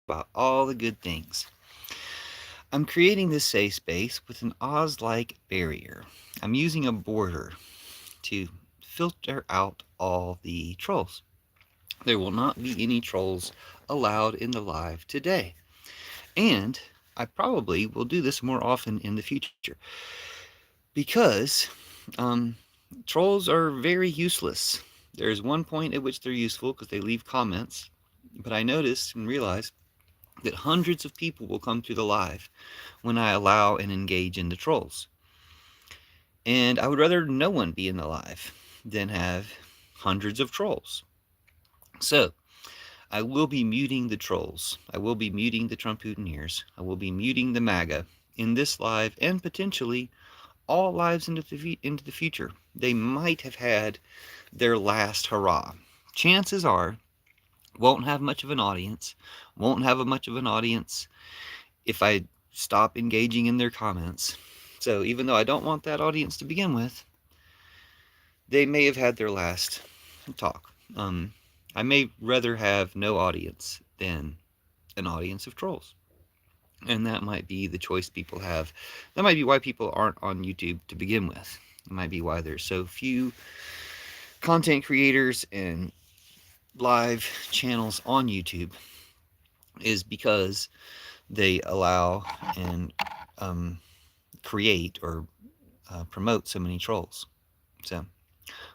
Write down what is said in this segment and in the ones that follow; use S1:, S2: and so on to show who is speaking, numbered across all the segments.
S1: about all the good things. I'm creating this safe space with an Oz-like barrier. I'm using a border to filter out all the trolls. There will not be any trolls allowed in the live today. And I probably will do this more often in the future because um, trolls are very useless. There's one point at which they're useful because they leave comments, but I noticed and realized that hundreds of people will come to the live when I allow and engage in the trolls. And I would rather no one be in the live than have hundreds of trolls. So I will be muting the trolls. I will be muting the Trump-Hooteneers. I will be muting the MAGA in this live and potentially all lives into the future. They might have had their last hurrah. Chances are, won't have much of an audience, won't have a much of an audience if I stop engaging in their comments. So even though I don't want that audience to begin with, they may have had their last talk. I may rather have no audience than an audience of trolls. And that might be the choice people have. That might be why people aren't on YouTube to begin with. It might be why there's so few content creators and live channels on YouTube, is because they allow and create or promote so many trolls. So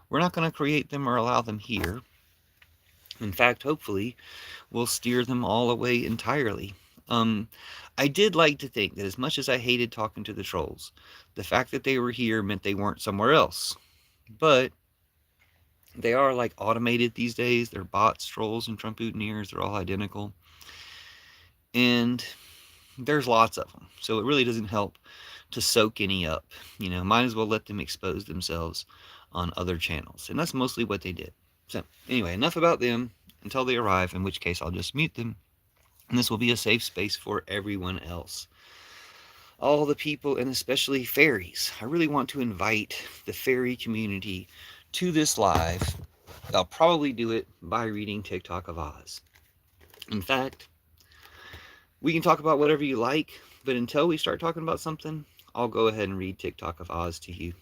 S1: we're not going to create them or allow them here. In fact, hopefully, we'll steer them all away entirely. Um, I did like to think that as much as I hated talking to the trolls, the fact that they were here meant they weren't somewhere else. But they are like automated these days. They're bots, trolls, and Trump-Hooteneers. They're all identical. And there's lots of them. So it really doesn't help to soak any up. Might as well let them expose themselves on other channels. And that's mostly what they did. So anyway, enough about them until they arrive, in which case I'll just mute them. And this will be a safe space for everyone else. All the people, and especially fairies. I really want to invite the fairy community to this live. I'll probably do it by reading TikTok of Oz. In fact, we can talk about whatever you like, but until we start talking about something, I'll go ahead and read TikTok of Oz to you.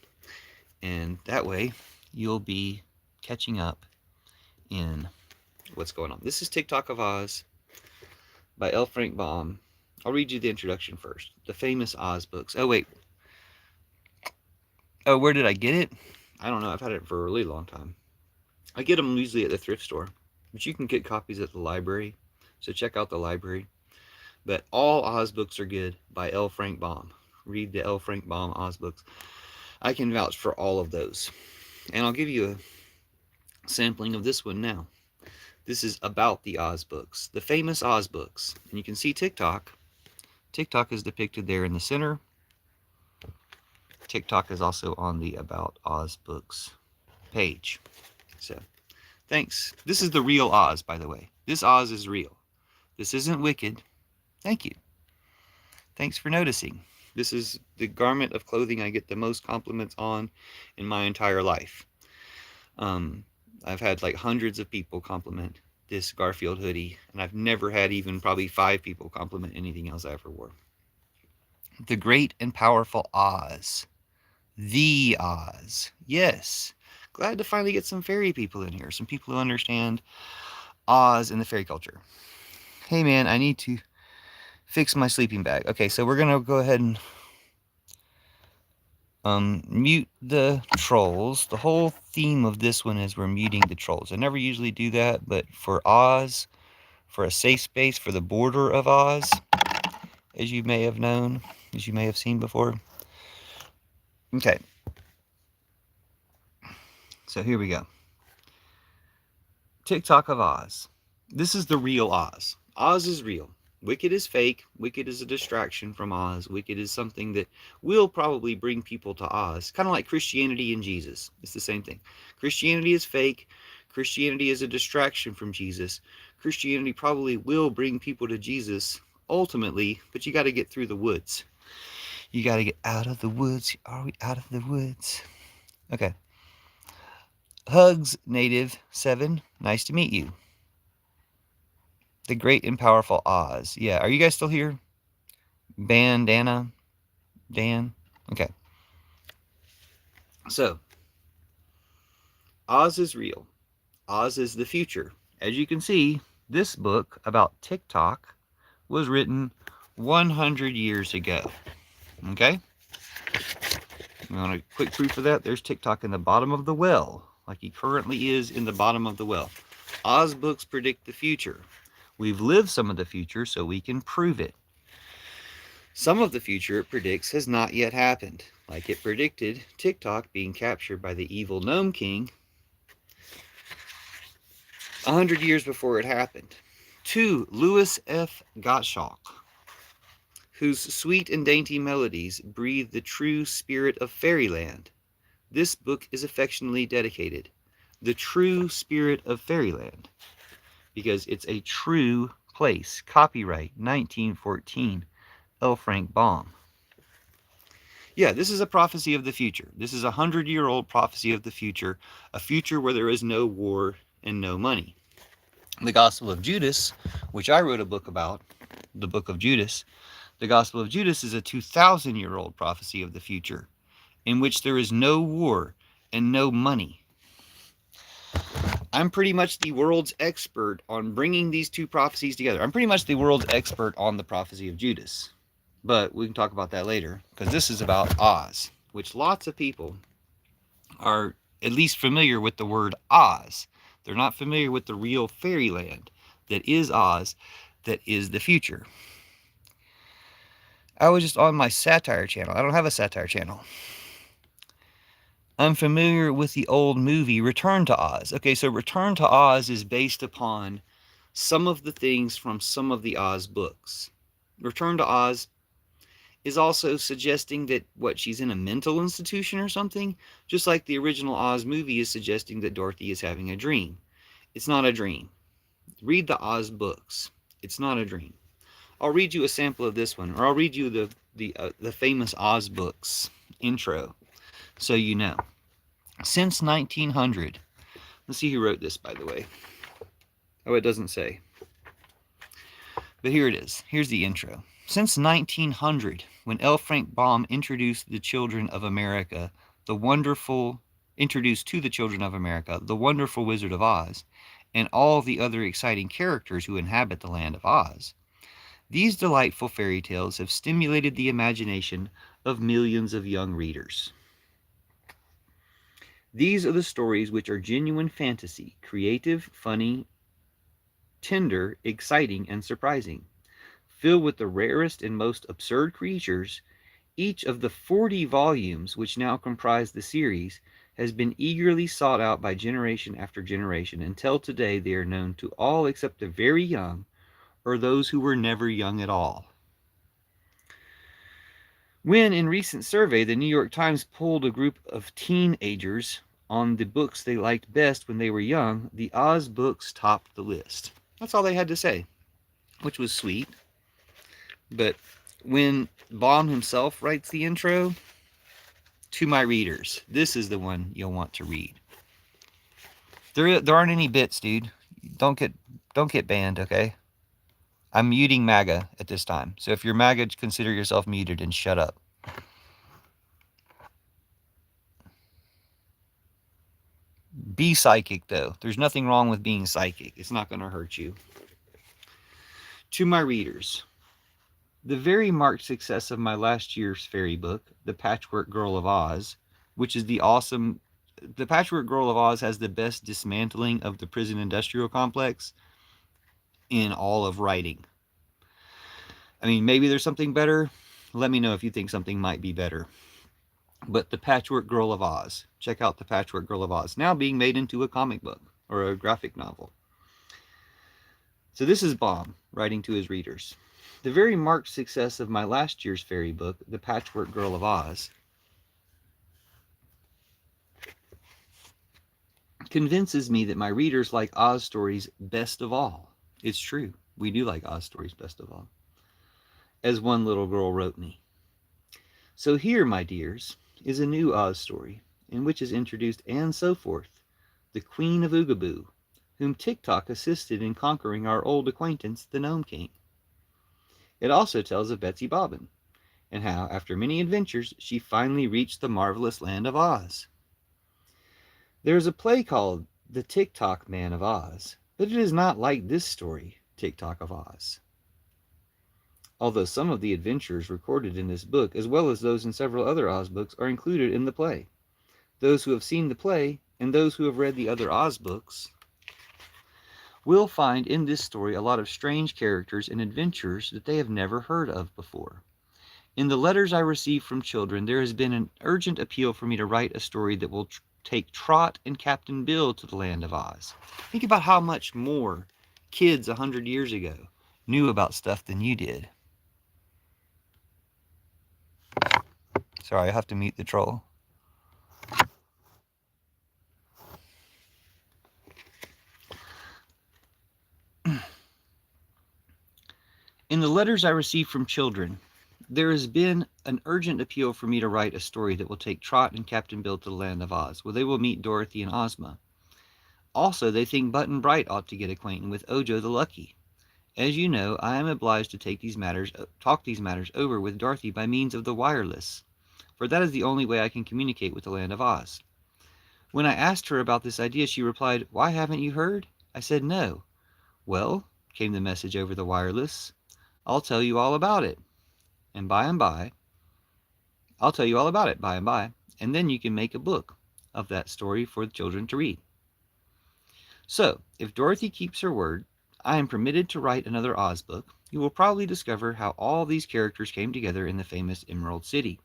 S1: And that way, you'll be catching up in what's going on. This is TikTok of Oz by L. Frank Baum. I'll read you the introduction first. The famous Oz books. Oh, wait. Oh, where did I get it? I don't know. I've had it for a really long time. I get them usually at the thrift store, but you can get copies at the library. So check out the library. But all Oz books are good by L. Frank Baum. Read the L. Frank Baum Oz books. I can vouch for all of those. And I'll give you a sampling of this one now. This is about the Oz books, the famous Oz books. And you can see TikTok. TikTok is depicted there in the center. TikTok is also on the About Oz books page. So, thanks. This is the real Oz, by the way. This Oz is real. This isn't wicked. Thank you. Thanks for noticing. This is the garment of clothing I get the most compliments on in my entire life. I've had like hundreds of people compliment this Garfield hoodie, and I've never had even probably 5 people compliment anything else I ever wore. The great and powerful Oz. The Oz. Yes. Glad to finally get some fairy people in here, some people who understand Oz and the fairy culture. Hey man, I need to fix my sleeping bag. Okay, so we're gonna go ahead and mute the trolls. The whole theme of this one is we're muting the trolls. I never usually do that, but for Oz, for a safe space, for the border of Oz, as you may have known, as you may have seen before. Okay. So here we go. TikTok of Oz. This is the real Oz. Oz is real. Wicked is fake. Wicked is a distraction from Oz. Wicked is something that will probably bring people to Oz. Kind of like Christianity and Jesus. It's the same thing. Christianity is fake. Christianity is a distraction from Jesus. Christianity probably will bring people to Jesus ultimately, but you got to get through the woods. You got to get out of the woods. Are we out of the woods? Okay. Hugs, Native 7. Nice to meet you. The Great and Powerful Oz. Yeah, are you guys still here? Bandana? Dan? Okay. So, Oz is real. Oz is the future. As you can see, this book about TikTok was written 100 years ago. Okay? You want a quick proof of that? There's TikTok in the bottom of the well, like he currently is in the bottom of the well. Oz books predict the future. We've lived some of the future, so we can prove it. Some of the future it predicts has not yet happened, like it predicted TikTok being captured by the evil Gnome King 100 years before it happened. 2. Louis F. Gottschalk, whose sweet and dainty melodies breathe the true spirit of fairyland. This book is affectionately dedicated, The True Spirit of Fairyland, because it's a true place. Copyright 1914, L. Frank Baum. Yeah, this is a prophecy of the future. This is a 100-year-old prophecy of the future, a future where there is no war and no money. The Gospel of Judas, which I wrote a book about, the book of Judas, the Gospel of Judas is a 2,000-year-old prophecy of the future, in which there is no war and no money. I'm pretty much the world's expert on bringing these two prophecies together. I'm pretty much the world's expert on the prophecy of Judas. But we can talk about that later, because this is about Oz, which lots of people are at least familiar with the word Oz. They're not familiar with the real fairyland that is Oz, that is the future. I was just on my satire channel. I don't have a satire channel. I'm familiar with the old movie Return to Oz. Okay, so Return to Oz is based upon some of the things from some of the Oz books. Return to Oz is also suggesting that, she's in a mental institution or something? Just like the original Oz movie is suggesting that Dorothy is having a dream. It's not a dream. Read the Oz books. It's not a dream. I'll read you a sample of this one, or I'll read you the famous Oz books intro, so you know. Since 1900, let's see who wrote this, by the way. Oh, it doesn't say. But here it is. Here's the intro. Since 1900, when L. Frank Baum introduced to the children of America the wonderful Wizard of Oz, and all the other exciting characters who inhabit the land of Oz, these delightful fairy tales have stimulated the imagination of millions of young readers. These are the stories which are genuine fantasy, creative, funny, tender, exciting, and surprising. Filled with the rarest and most absurd creatures, each of the 40 volumes which now comprise the series has been eagerly sought out by generation after generation, until today they are known to all except the very young, or those who were never young at all. When, in recent survey, the New York Times polled a group of teenagers on the books they liked best when they were young, the Oz books topped the list. That's all they had to say, which was sweet. But when Baum himself writes the intro, to my readers, this is the one you'll want to read. There aren't any bits, dude. Don't get banned, okay? I'm muting MAGA at this time. So if you're MAGA, consider yourself muted and shut up. Be psychic, though. There's nothing wrong with being psychic. It's not going to hurt you. To my readers, the very marked success of my last year's fairy book, The Patchwork Girl of Oz, which is the Patchwork Girl of Oz has the best dismantling of the prison industrial complex in all of writing. I mean, maybe there's something better. Let me know if you think something might be better. But The Patchwork Girl of Oz. Check out The Patchwork Girl of Oz. Now being made into a comic book or a graphic novel. So this is Baum writing to his readers. The very marked success of my last year's fairy book, The Patchwork Girl of Oz, convinces me that my readers like Oz stories best of all. It's true. We do like Oz stories best of all. As one little girl wrote me. So here, my dears, is a new Oz story, in which is introduced and so forth, the Queen of Oogaboo, whom TikTok assisted in conquering our old acquaintance, the Gnome King. It also tells of Betsy Bobbin, and how, after many adventures, she finally reached the marvelous land of Oz. There is a play called The TikTok Man of Oz, but it is not like this story, TikTok of Oz. Although some of the adventures recorded in this book, as well as those in several other Oz books, are included in the play. Those who have seen the play, and those who have read the other Oz books, will find in this story a lot of strange characters and adventures that they have never heard of before. In the letters I receive from children, there has been an urgent appeal for me to write a story that will take Trot and Captain Bill to the land of Oz. Think about how much more kids 100 years ago knew about stuff than you did. Sorry, I have to mute the troll. In the letters I receive from children, there has been an urgent appeal for me to write a story that will take Trot and Captain Bill to the land of Oz, where they will meet Dorothy and Ozma. Also, they think Button Bright ought to get acquainted with Ojo the Lucky. As you know, I am obliged to talk these matters over with Dorothy by means of the wireless, for that is the only way I can communicate with the land of Oz. When I asked her about this idea, she replied, "Why, haven't you heard?" I said, "No." "Well," came the message over the wireless, "I'll tell you all about it. And by, I'll tell you all about it by and by, and then you can make a book of that story for the children to read." So, if Dorothy keeps her word, I am permitted to write another Oz book. You will probably discover how all these characters came together in the famous Emerald City.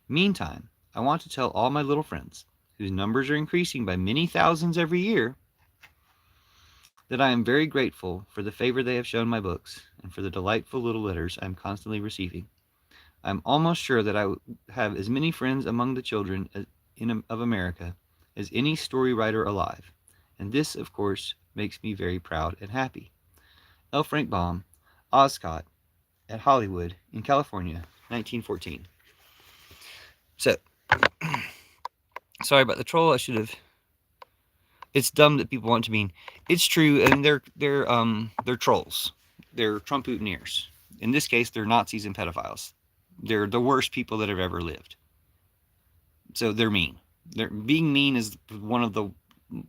S1: Meantime, I want to tell all my little friends, whose numbers are increasing by many thousands every year, that I am very grateful for the favor they have shown my books and for the delightful little letters I am constantly receiving. I am almost sure that I have as many friends among the children of America as any story writer alive, and this, of course, makes me very proud and happy. L. Frank Baum, Oscott, at Hollywood, in California, 1914. So, sorry about the troll. I should have. It's dumb that people want to mean. It's true, and they're trolls. They're Trump-Putineers. In this case, they're Nazis and pedophiles. They're the worst people that have ever lived. So they're mean. Being mean is one of the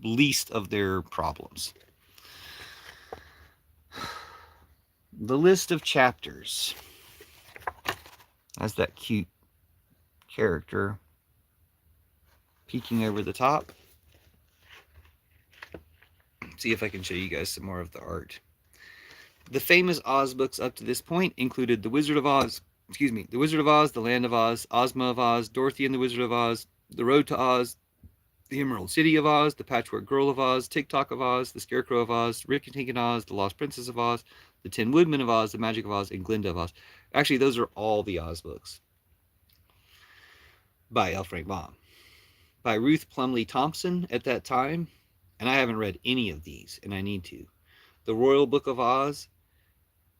S1: least of their problems. The list of chapters has that cute character peeking over the top. See if I can show you guys some more of the art. The famous Oz books up to this point included The Wizard of Oz, The Wizard of Oz, The Land of Oz, Ozma of Oz, Dorothy and the Wizard of Oz, The Road to Oz, The Emerald City of Oz, The Patchwork Girl of Oz, TikTok of Oz, The Scarecrow of Oz, Rick and Tinker Oz, The Lost Princess of Oz, The Tin Woodman of Oz, The Magic of Oz, and Glinda of Oz. Actually, those are all the Oz books by L. Frank Baum. By Ruth Plumley Thompson at that time, and I haven't read any of these, and I need to. The Royal Book of Oz,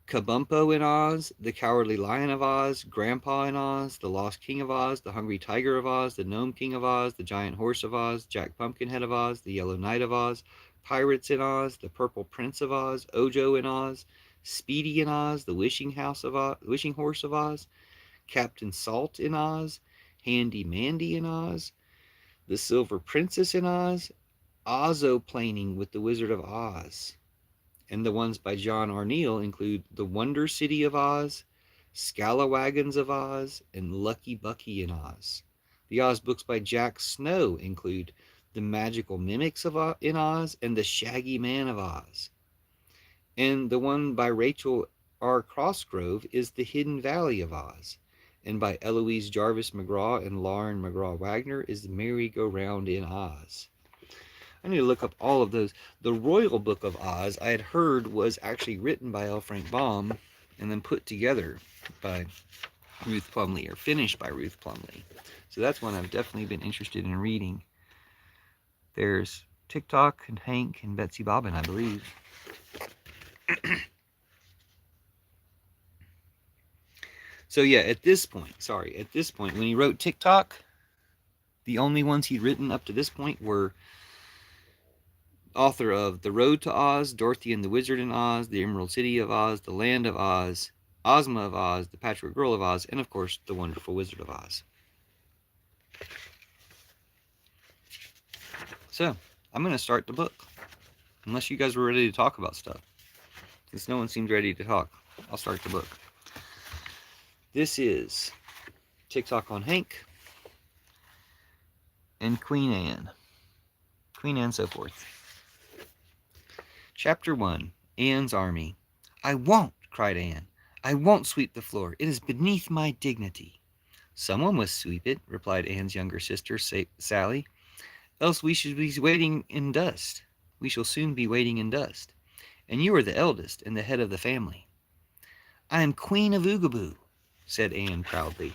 S1: Kabumpo in Oz, The Cowardly Lion of Oz, Grandpa in Oz, The Lost King of Oz, The Hungry Tiger of Oz, The Gnome King of Oz, The Giant Horse of Oz, Jack Pumpkinhead of Oz, The Yellow Knight of Oz, Pirates in Oz, The Purple Prince of Oz, Ojo in Oz, Speedy in Oz, The Wishing Horse of Oz, Captain Salt in Oz, Handy Mandy in Oz, The Silver Princess in Oz, Ozoplaning with the Wizard of Oz. And the ones by John Arneal include The Wonder City of Oz, Scalawagons of Oz, and Lucky Bucky in Oz. The Oz books by Jack Snow include The Magical Mimics in Oz and The Shaggy Man of Oz. And the one by Rachel R. Crossgrove is The Hidden Valley of Oz. And by Eloise Jarvis McGraw and Lauren McGraw Wagner is The Merry-Go-Round in Oz. I need to look up all of those. The Royal Book of Oz, I had heard, was actually written by L. Frank Baum and then put together by Ruth Plumley, or finished by Ruth Plumley. So that's one I've definitely been interested in reading. There's TikTok and Hank and Betsy Bobbin, I believe. So yeah, at this point, when he wrote TikTok, the only ones he'd written up to this point were author of The Road to Oz, Dorothy and the Wizard in Oz, The Emerald City of Oz, The Land of Oz, Ozma of Oz, The Patchwork Girl of Oz, and of course, The Wonderful Wizard of Oz. So, I'm going to start the book. Unless you guys were ready to talk about stuff. Since no one seemed ready to talk, I'll start the book. This is TikTok on Hank and Queen Anne. Queen Anne, so forth. Chapter 1, Anne's Army. I won't, cried Anne. I won't sweep the floor. It is beneath my dignity. Someone must sweep it, replied Anne's younger sister, Sally. Else we should be waiting in dust. We shall soon be waiting in dust. And you are the eldest and the head of the family. I am Queen of Oogaboo, said Anne proudly.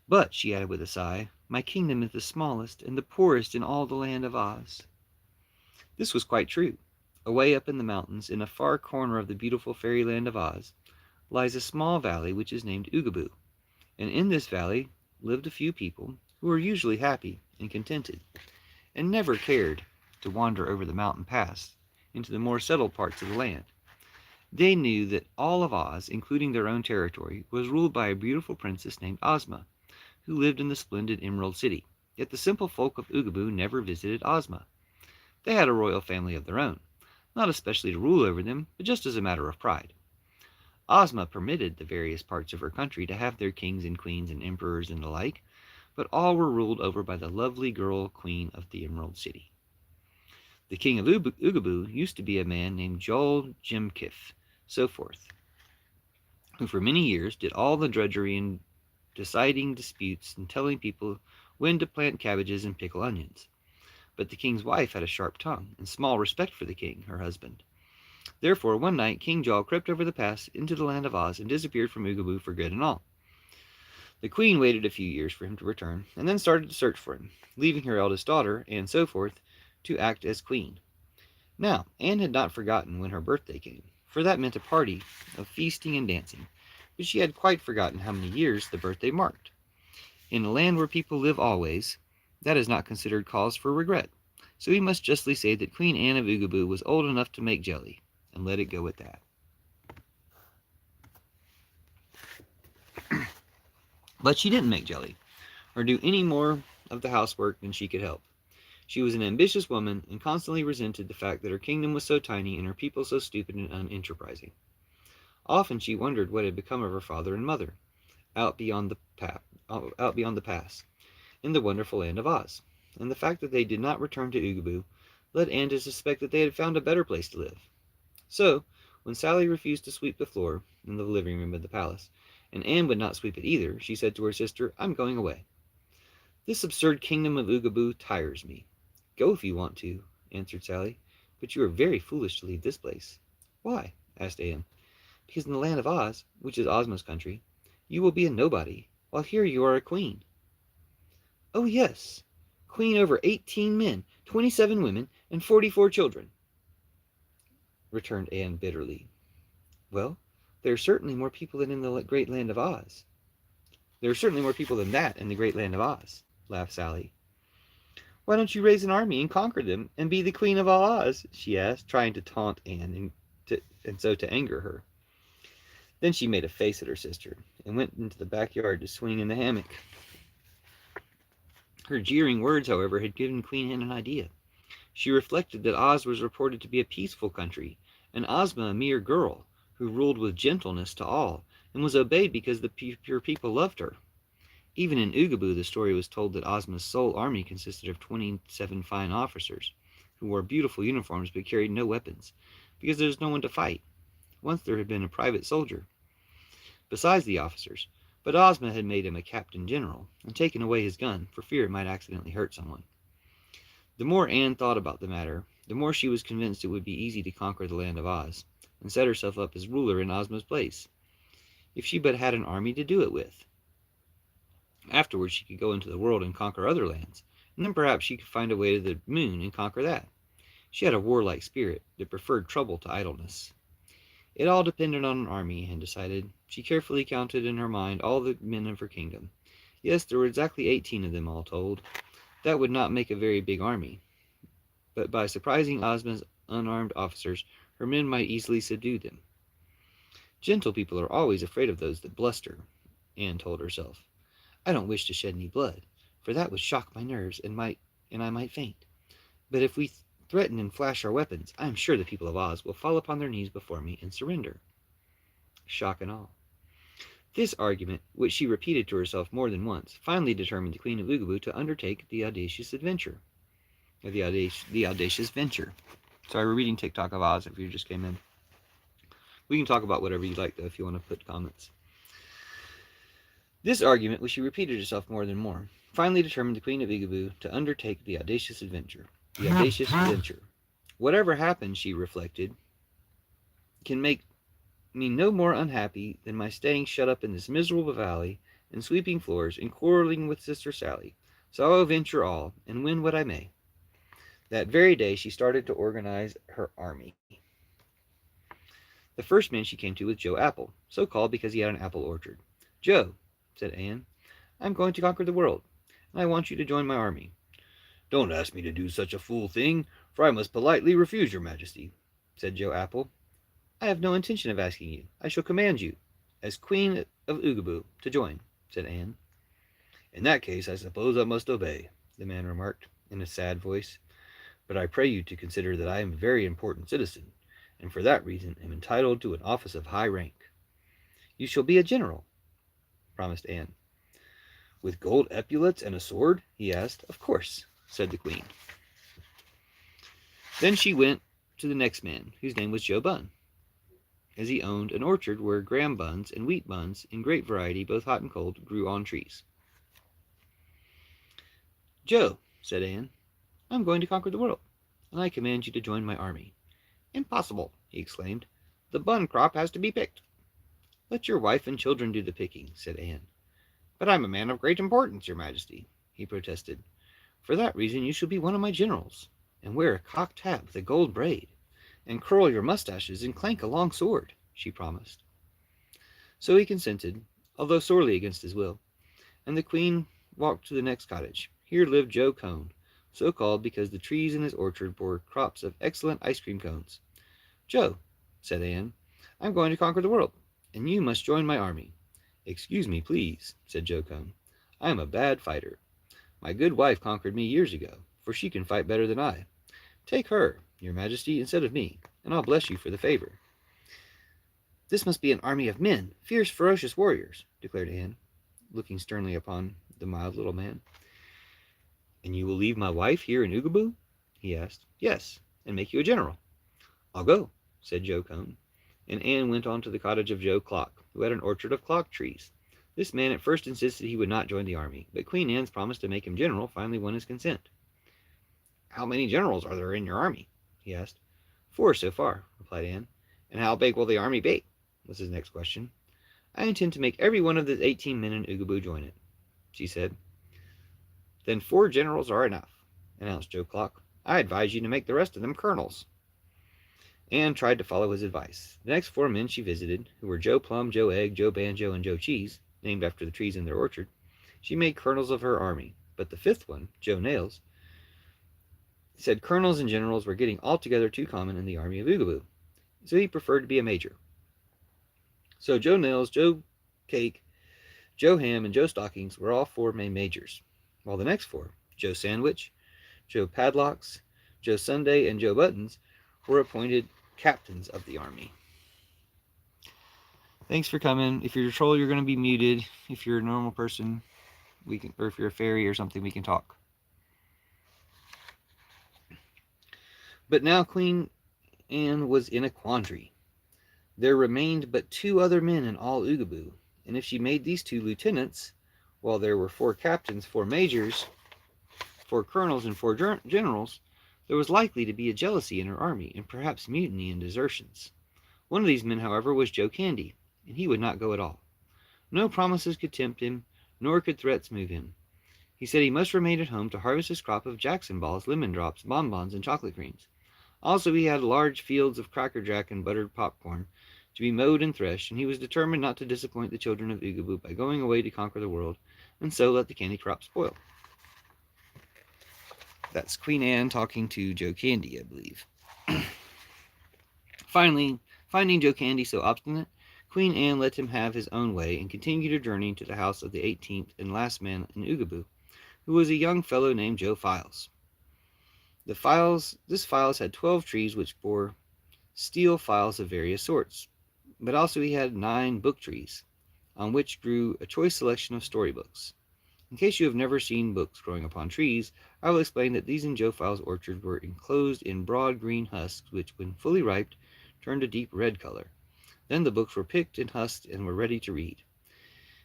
S1: But, she added with a sigh, my kingdom is the smallest and the poorest in all the land of Oz. This was quite true. Away up in the mountains, in a far corner of the beautiful fairyland of Oz, lies a small valley which is named Oogaboo, and in this valley lived a few people who were usually happy and contented, and never cared to wander over the mountain pass into the more settled parts of the land. They knew that all of Oz, including their own territory, was ruled by a beautiful princess named Ozma, who lived in the splendid Emerald City. Yet the simple folk of Oogaboo never visited Ozma. They had a royal family of their own, not especially to rule over them, but just as a matter of pride. Ozma permitted the various parts of her country to have their kings and queens and emperors and the like, but all were ruled over by the lovely girl queen of the Emerald City. The king of Oogaboo used to be a man named Joel Jimkif, so forth, who for many years did all the drudgery in deciding disputes and telling people when to plant cabbages and pickle onions. But the king's wife had a sharp tongue and small respect for the king, her husband. Therefore, one night, King Jol crept over the pass into the land of Oz and disappeared from Oogaboo for good and all. The queen waited a few years for him to return, and then started to search for him, leaving her eldest daughter, and so forth, to act as queen. Now, Anne had not forgotten when her birthday came, for that meant a party of feasting and dancing, but she had quite forgotten how many years the birthday marked. In a land where people live always, that is not considered cause for regret, so we must justly say that Queen Anne of Oogaboo was old enough to make jelly, and let it go at that. But she didn't make jelly, or do any more of the housework than she could help. She was an ambitious woman, and constantly resented the fact that her kingdom was so tiny and her people so stupid and unenterprising. Often she wondered what had become of her father and mother, out beyond the pass, in the wonderful land of Oz, and the fact that they did not return to Oogaboo led Anne to suspect that they had found a better place to live. So, when Sally refused to sweep the floor in the living room of the palace, and Anne would not sweep it either, she said to her sister, I'm going away. This absurd kingdom of Oogaboo tires me. Go if you want to, answered Sally, but you are very foolish to leave this place. Why? Asked Anne. Because in the land of Oz, which is Ozma's country, you will be a nobody, while here you are a queen. Oh, yes, queen over 18 men, 27 women, and 44 children, returned Anne bitterly. Well, there are certainly more people than in the great land of Oz. There are certainly more people than that in the great land of Oz, laughed Sally. Why don't you raise an army and conquer them and be the queen of all Oz? She asked, trying to taunt Anne and so to anger her. Then she made a face at her sister and went into the backyard to swing in the hammock. Her jeering words, however, had given Queen Anne an idea. She reflected that Oz was reported to be a peaceful country, and Ozma a mere girl, who ruled with gentleness to all, and was obeyed because the pure people loved her. Even in Oogaboo, the story was told that Ozma's sole army consisted of 27 fine officers, who wore beautiful uniforms but carried no weapons, because there was no one to fight. Once there had been a private soldier, besides the officers, but Ozma had made him a captain general, and taken away his gun, for fear it might accidentally hurt someone. The more Anne thought about the matter, the more she was convinced it would be easy to conquer the land of Oz, and set herself up as ruler in Ozma's place, if she but had an army to do it with. Afterwards she could go into the world and conquer other lands, and then perhaps she could find a way to the moon and conquer that. She had a warlike spirit that preferred trouble to idleness. It all depended on an army, Anne decided. She carefully counted in her mind all the men of her kingdom. Yes, there were exactly 18 of them all told. That would not make a very big army. but by surprising Ozma's unarmed officers, her men might easily subdue them. Gentle people are always afraid of those that bluster, Anne told herself. I don't wish to shed any blood, for that would shock my nerves and I might faint. But if we threaten and flash our weapons, I am sure the people of Oz will fall upon their knees before me and surrender. Shock and awe. This argument, which she repeated to herself more than once, finally determined the Queen of Oogaboo to undertake the audacious adventure. The audacious venture. Sorry, we're reading TikTok of Oz if you just came in. We can talk about whatever you like, though, if you want to put comments. This argument, which she repeated herself more than more, finally determined the Queen of Oogaboo to undertake the audacious adventure. The audacious venture. Whatever happens, she reflected, can make me no more unhappy than my staying shut up in this miserable valley and sweeping floors and quarreling with Sister Sally. So I will venture all and win what I may. That very day she started to organize her army. The first man she came to was Joe Apple, so called because he had an apple orchard. Joe, said Anne, I'm going to conquer the world, and I want you to join my army. Don't ask me to do such a fool thing, for I must politely refuse your majesty, said Joe Apple. I have no intention of asking you. I shall command you, as Queen of Oogaboo, to join, said Anne. In that case, I suppose I must obey, the man remarked, in a sad voice. But I pray you to consider that I am a very important citizen, and for that reason am entitled to an office of high rank. You shall be a general, promised Anne. With gold epaulets and a sword? He asked. Of course, said the Queen. Then she went to the next man, whose name was Joe Bunn, as he owned an orchard where graham buns and wheat buns in great variety, both hot and cold, grew on trees. Joe, said Anne, I'm going to conquer the world, and I command you to join my army. Impossible, he exclaimed. The bun crop has to be picked. Let your wife and children do the picking, said Anne. But I'm a man of great importance, your majesty, he protested. For that reason you shall be one of my generals, and wear a cocked hat with a gold braid, and curl your mustaches and clank a long sword, she promised. So he consented, although sorely against his will, and the Queen walked to the next cottage. Here lived Joe Cone, so called because the trees in his orchard bore crops of excellent ice cream cones. Joe, said Anne, I'm going to conquer the world, and you must join my army. Excuse me, please, said Joe Cone. I am a bad fighter. My good wife conquered me years ago, for she can fight better than I. Take her, your majesty, instead of me, and I'll bless you for the favor. This must be an army of men, fierce, ferocious warriors, declared Anne, looking sternly upon the mild little man. And you will leave my wife here in Oogaboo? He asked. Yes, and make you a general. I'll go, said Joe Cone, and Anne went on to the cottage of Joe Clock, who had an orchard of clock trees. This man at first insisted he would not join the army, but Queen Anne's promise to make him general finally won his consent. How many generals are there in your army? He asked. 4 so far, replied Anne. And how big will the army be? Was his next question. I intend to make every one of the 18 men in Oogaboo join it, she said. Then 4 generals are enough, announced Joe Clock. I advise you to make the rest of them colonels. Anne tried to follow his advice. The next 4 men she visited, who were Joe Plum, Joe Egg, Joe Banjo, and Joe Cheese, named after the trees in their orchard, she made colonels of her army. But the 5th one, Joe Nails, said colonels and generals were getting altogether too common in the army of Oogaboo, so he preferred to be a major. So Joe Nails, Joe Cake, Joe Ham, and Joe Stockings were all 4 made majors, while the next 4, Joe Sandwich, Joe Padlocks, Joe Sunday, and Joe Buttons, were appointed captains of the army. Thanks for coming. If you're a troll, you're going to be muted. If you're a normal person, we can, or if you're a fairy or something, we can talk. But now Queen Anne was in a quandary. There remained but 2 other men in all Oogaboo, and if she made these 2 lieutenants, while there were 4 captains, 4 majors, 4 colonels, and 4 generals, there was likely to be a jealousy in her army, and perhaps mutiny and desertions. One of these men, however, was Joe Candy, and he would not go at all. No promises could tempt him, nor could threats move him. He said he must remain at home to harvest his crop of Jackson balls, lemon drops, bonbons, and chocolate creams. Also, he had large fields of Cracker Jack and buttered popcorn to be mowed and threshed, and he was determined not to disappoint the children of Oogaboo by going away to conquer the world, and so let the candy crop spoil. That's Queen Anne talking to Joe Candy, I believe. Finally, finding Joe Candy so obstinate, Queen Anne let him have his own way and continued her journey to the house of the 18th and last man in Oogaboo, who was a young fellow named Joe Files. This Files had 12 trees which bore steel files of various sorts, but also he had 9 book trees, on which grew a choice selection of storybooks. In case you have never seen books growing upon trees, I will explain that these in Joe Files' orchard were enclosed in broad green husks, which, when fully ripe, turned a deep red color. Then the books were picked and husked and were ready to read.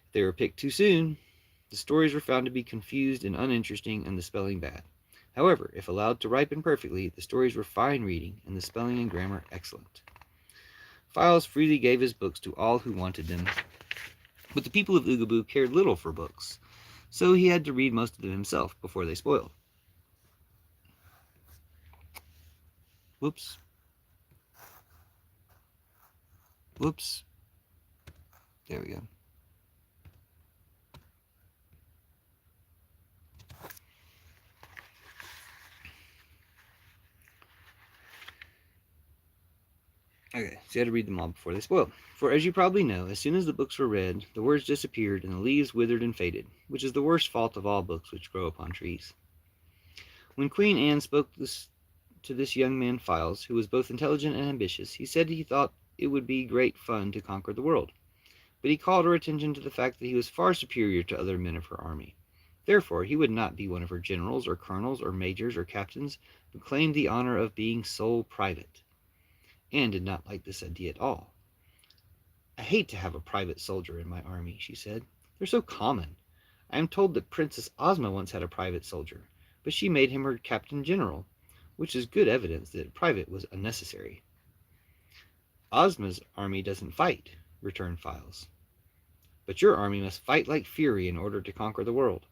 S1: If they were picked too soon, the stories were found to be confused and uninteresting and the spelling bad. However, if allowed to ripen perfectly, the stories were fine reading and the spelling and grammar excellent. Files freely gave his books to all who wanted them, but the people of Oogaboo cared little for books, so he had to read most of them himself before they spoiled. Whoops. There we go. Okay, so you had to read them all before they spoiled. For as you probably know, as soon as the books were read, the words disappeared and the leaves withered and faded, which is the worst fault of all books which grow upon trees. When Queen Anne spoke to this young man Files, who was both intelligent and ambitious, he said he thought it would be great fun to conquer the world. But he called her attention to the fact that he was far superior to other men of her army. Therefore, he would not be one of her generals or colonels or majors or captains, but claimed the honor of being sole private. Anne did not like this idea at all. I hate to have a private soldier in my army, she said. They're so common. I am told that Princess Ozma once had a private soldier, but she made him her captain general, which is good evidence that private was unnecessary. Ozma's army doesn't fight, returned Files. But your army must fight like fury in order to conquer the world.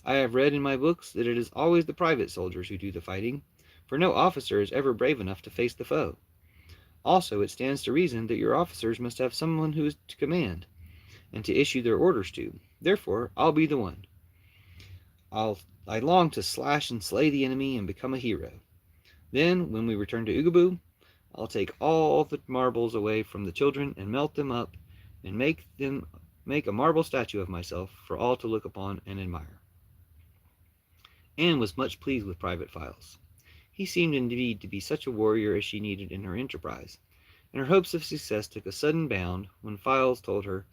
S1: I have read in my books that it is always the private soldiers who do the fighting, for no officer is ever brave enough to face the foe. Also, it stands to reason that your officers must have someone who is to command, and to issue their orders to. Therefore, I'll be the one. I long to slash and slay the enemy and become a hero. Then, when we return to Oogaboo, I'll take all the marbles away from the children and melt them up and make a marble statue of myself for all to look upon and admire. Anne was much pleased with Private Files. He seemed indeed to be such a warrior as she needed in her enterprise, and her hopes of success took a sudden bound when Files told her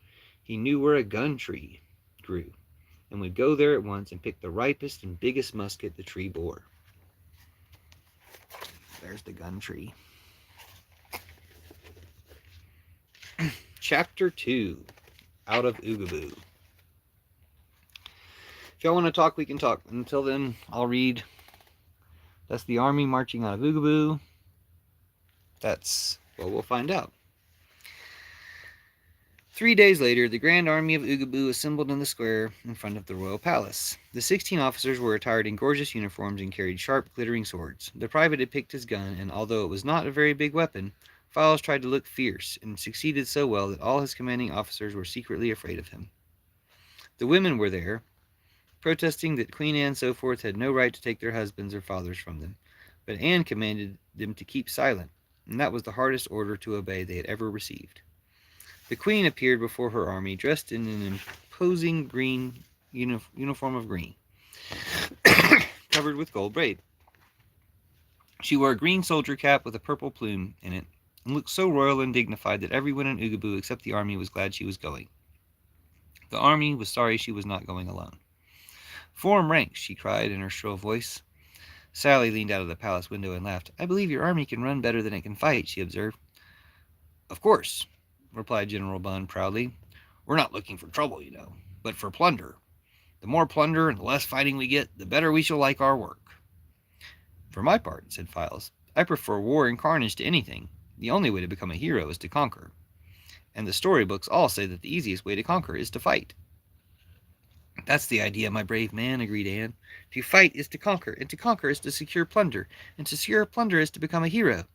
S1: he knew where a gun tree grew, and would go there at once and pick the ripest and biggest musket the tree bore. There's the gun tree. Chapter 2, Out of Oogaboo. If y'all want to talk, we can talk. Until then, I'll read. That's the army marching out of Oogaboo. That's what we'll find out. 3 days later, the grand army of Oogaboo assembled in the square in front of the royal palace. The 16 officers were attired in gorgeous uniforms and carried sharp, glittering swords. The private had picked his gun, and although it was not a very big weapon, Files tried to look fierce, and succeeded so well that all his commanding officers were secretly afraid of him. The women were there, protesting that Queen Anne and so forth had no right to take their husbands or fathers from them, but Anne commanded them to keep silent, and that was the hardest order to obey they had ever received. The queen appeared before her army, dressed in an imposing green uniform of green, covered with gold braid. She wore a green soldier cap with a purple plume in it, and looked so royal and dignified that everyone in Oogaboo except the army was glad she was going. The army was sorry she was not going alone. "Form ranks," she cried in her shrill voice. Sally leaned out of the palace window and laughed. "I believe your army can run better than it can fight," she observed. "Of course," replied General Bunn proudly. "We're not looking for trouble, you know, but for plunder. The more plunder and the less fighting we get, the better we shall like our work." "For my part," said Files, "I prefer war and carnage to anything. The only way to become a hero is to conquer. And the storybooks all say that the easiest way to conquer is to fight." "That's the idea, my brave man," agreed Anne. "To fight is to conquer, and to conquer is to secure plunder, and to secure plunder is to become a hero.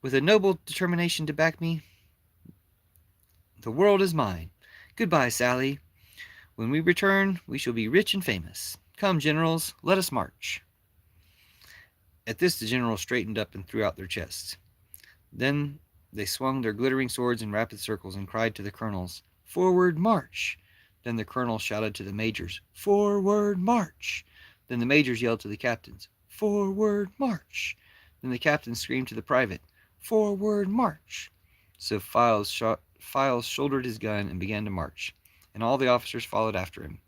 S1: With a noble determination to back me, the world is mine. Goodbye, Sally. When we return, we shall be rich and famous. Come, generals, let us march." At this the generals straightened up and threw out their chests. Then they swung their glittering swords in rapid circles and cried to the colonels, "Forward, march!" Then the colonels shouted to the majors, "Forward, march!" Then the majors yelled to the captains, "Forward, march!" Then the captains screamed to the private, "Forward, march!" So Files shouldered his gun and began to march, and all the officers followed after him.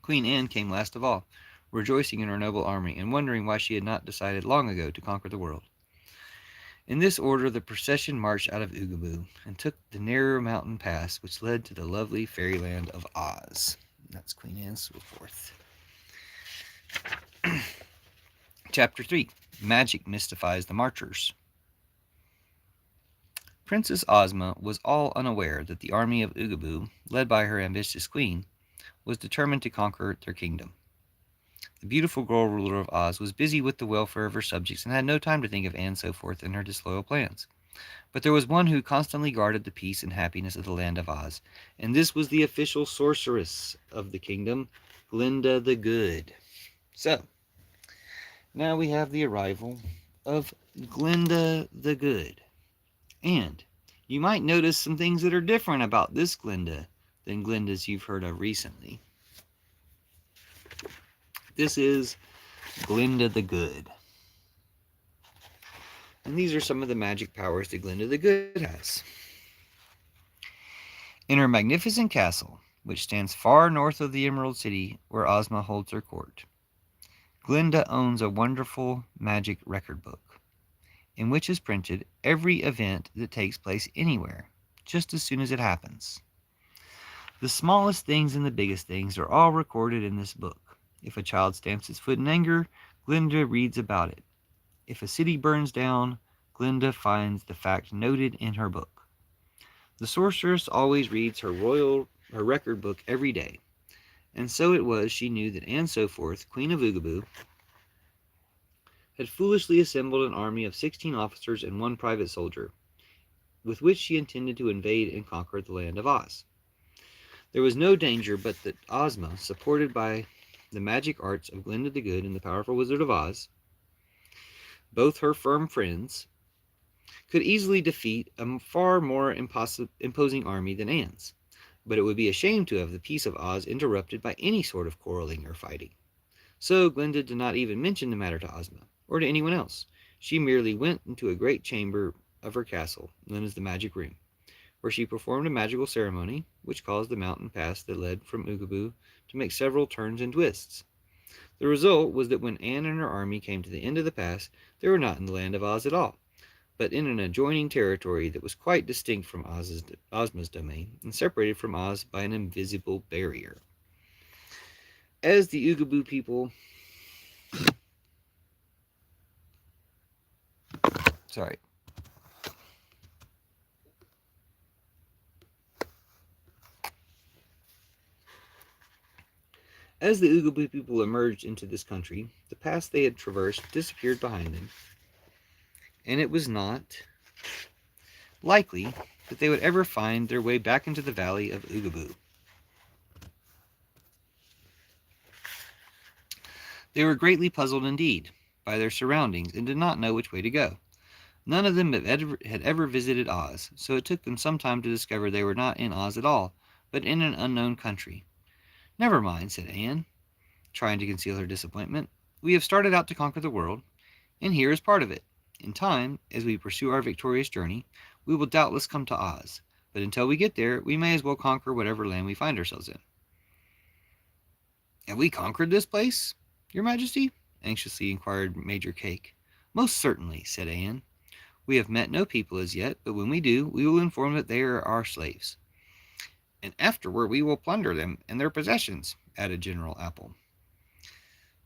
S1: Queen Anne came last of all, rejoicing in her noble army and wondering why she had not decided long ago to conquer the world. In this order the procession marched out of Oogaboo and took the narrow mountain pass which led to the lovely fairyland of Oz. That's Queen Anne so forth. Chapter 3. Magic Mystifies the Marchers. Princess Ozma was all unaware that the army of Oogaboo, led by her ambitious queen, was determined to conquer their kingdom. The beautiful girl ruler of Oz was busy with the welfare of her subjects and had no time to think of Anne so forth and her disloyal plans. But there was one who constantly guarded the peace and happiness of the land of Oz, and this was the official sorceress of the kingdom, Glinda the Good. So, now we have the arrival of Glinda the Good. And you might notice some things that are different about this Glinda than Glindas you've heard of recently. This is Glinda the Good. And these are some of the magic powers that Glinda the Good has. In her magnificent castle, which stands far north of the Emerald City where Ozma holds her court, Glinda owns a wonderful magic record book, in which is printed every event that takes place anywhere, just as soon as it happens. The smallest things and the biggest things are all recorded in this book. If a child stamps its foot in anger, Glinda reads about it. If a city burns down, Glinda finds the fact noted in her book. The sorceress always reads her record book every day, and so it was she knew that Anne Soforth, Queen of Oogaboo, had foolishly assembled an army of 16 officers and 1 private soldier, with which she intended to invade and conquer the land of Oz. There was no danger but that Ozma, supported by the magic arts of Glinda the Good and the powerful Wizard of Oz, both her firm friends, could easily defeat a far more imposing army than Anne's. But it would be a shame to have the peace of Oz interrupted by any sort of quarreling or fighting. So Glinda did not even mention the matter to Ozma, or to anyone else. She merely went into a great chamber of her castle, known as the Magic Room, where she performed a magical ceremony, which caused the mountain pass that led from Oogaboo to make several turns and twists. The result was that when Anne and her army came to the end of the pass, they were not in the land of Oz at all, but in an adjoining territory that was quite distinct from Ozma's domain and separated from Oz by an invisible barrier. As the Oogaboo people As the Oogaboo people emerged into this country, the pass they had traversed disappeared behind them, and it was not likely that they would ever find their way back into the valley of Oogaboo. They were greatly puzzled indeed by their surroundings and did not know which way to go. None of them had ever visited Oz, so it took them some time to discover they were not in Oz at all, but in an unknown country. "Never mind," said Anne, trying to conceal her disappointment. "We have started out to conquer the world, and here is part of it. In time, as we pursue our victorious journey, we will doubtless come to Oz, but until we get there, we may as well conquer whatever land we find ourselves in." "Have we conquered this place, Your Majesty?" anxiously inquired Major Cake. "Most certainly," said Anne. "We have met no people as yet, but when we do, we will inform that they are our slaves. And afterward we will plunder them and their possessions," added General Apple.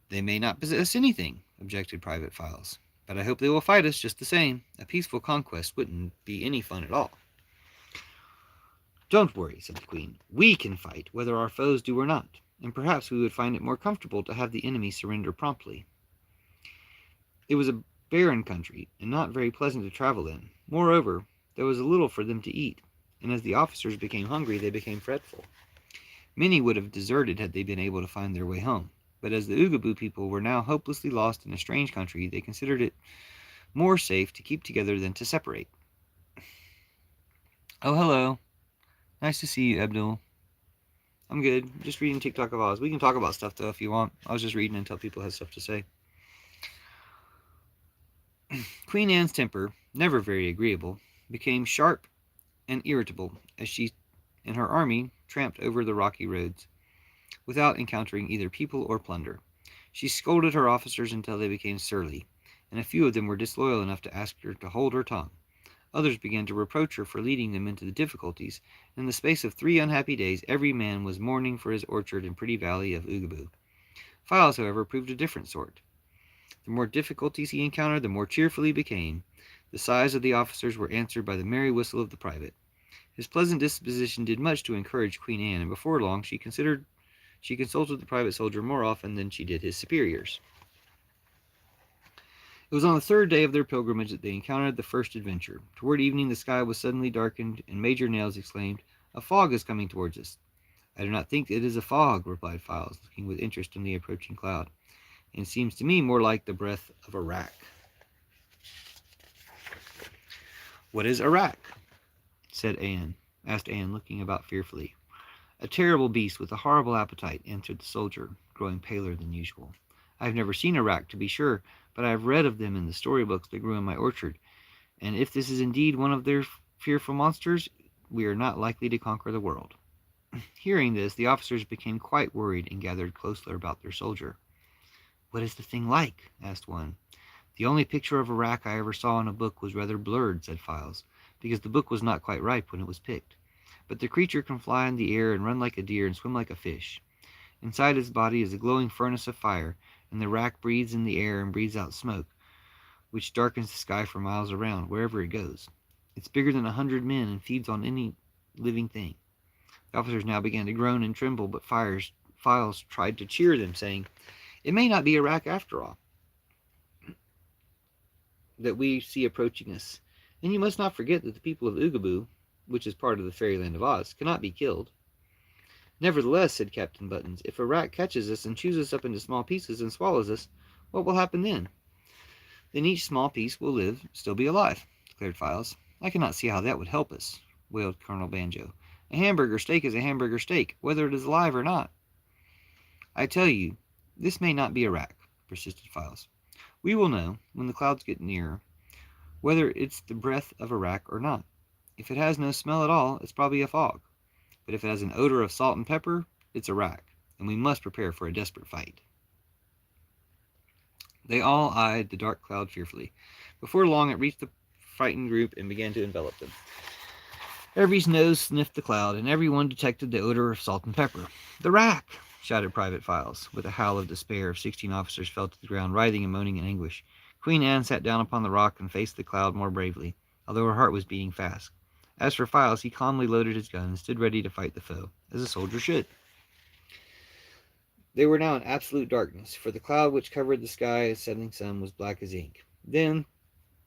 S1: "They may not possess anything," objected Private Files, "but I hope they will fight us just the same. A peaceful conquest wouldn't be any fun at all." "Don't worry," said the Queen. "We can fight, whether our foes do or not, and perhaps we would find it more comfortable to have the enemy surrender promptly." It was a barren country, and not very pleasant to travel in. Moreover, there was little for them to eat, and as the officers became hungry, they became fretful. Many would have deserted had they been able to find their way home. But as the Oogaboo people were now hopelessly lost in a strange country, they considered it more safe to keep together than to separate. Oh, hello. Nice to see you, Abdul. I'm good. Just reading TikTok of Oz. We can talk about stuff, though, if you want. I was just reading until people had stuff to say. Queen Anne's temper, never very agreeable, became sharp and irritable as she and her army tramped over the rocky roads, without encountering either people or plunder. She scolded her officers until they became surly, and a few of them were disloyal enough to ask her to hold her tongue. Others began to reproach her for leading them into the difficulties, and in the space of 3 unhappy days every man was mourning for his orchard and pretty valley of Oogaboo. Files, however, proved a different sort. The more difficulties he encountered, the more cheerful he became. The sighs of the officers were answered by the merry whistle of the private. His pleasant disposition did much to encourage Queen Anne, and before long she consulted the private soldier more often than she did his superiors. It was on the 3rd day of their pilgrimage that they encountered the first adventure. Toward evening the sky was suddenly darkened, and Major Nails exclaimed, "A fog is coming towards us." "I do not think it is a fog," replied Files, looking with interest in the approaching cloud. "It seems to me more like the breath of a rack." "What is a rack?" asked Anne, looking about fearfully. "A terrible beast with a horrible appetite," answered the soldier, growing paler than usual. "I have never seen a rack, to be sure, but I have read of them in the storybooks that grew in my orchard, and if this is indeed one of their fearful monsters, we are not likely to conquer the world." Hearing this, the officers became quite worried and gathered closer about their soldier. "What is the thing like?" asked one. "The only picture of a rack I ever saw in a book was rather blurred," said Files, "because the book was not quite ripe when it was picked. But the creature can fly in the air and run like a deer and swim like a fish. Inside its body is a glowing furnace of fire, and the rack breathes in the air and breathes out smoke, which darkens the sky for miles around, wherever it goes. It's bigger than 100 men and feeds on any living thing." The officers now began to groan and tremble, but Files tried to cheer them, saying, "It may not be a rack after all that we see approaching us. And you must not forget that the people of Oogaboo, which is part of the fairyland of Oz, cannot be killed." "Nevertheless," said Captain Buttons, "if a rat catches us and chews us up into small pieces and swallows us, what will happen then?" "Then each small piece will still be alive," declared Files. "I cannot see how that would help us," wailed Colonel Banjo. "A hamburger steak is a hamburger steak, whether it is alive or not." "I tell you, this may not be a rack," persisted Files. "We will know, when the clouds get nearer, whether it's the breath of a rack or not. If it has no smell at all, it's probably a fog. But if it has an odor of salt and pepper, it's a rack, and we must prepare for a desperate fight." They all eyed the dark cloud fearfully. Before long it reached the frightened group and began to envelop them. Every nose sniffed the cloud, and every one detected the odor of salt and pepper. "The rack!" shouted Private Files. With a howl of despair, 16 officers fell to the ground, writhing and moaning in anguish. Queen Anne sat down upon the rock and faced the cloud more bravely, although her heart was beating fast. As for Files, he calmly loaded his gun and stood ready to fight the foe, as a soldier should. They were now in absolute darkness, for the cloud which covered the sky as setting sun was black as ink. Then,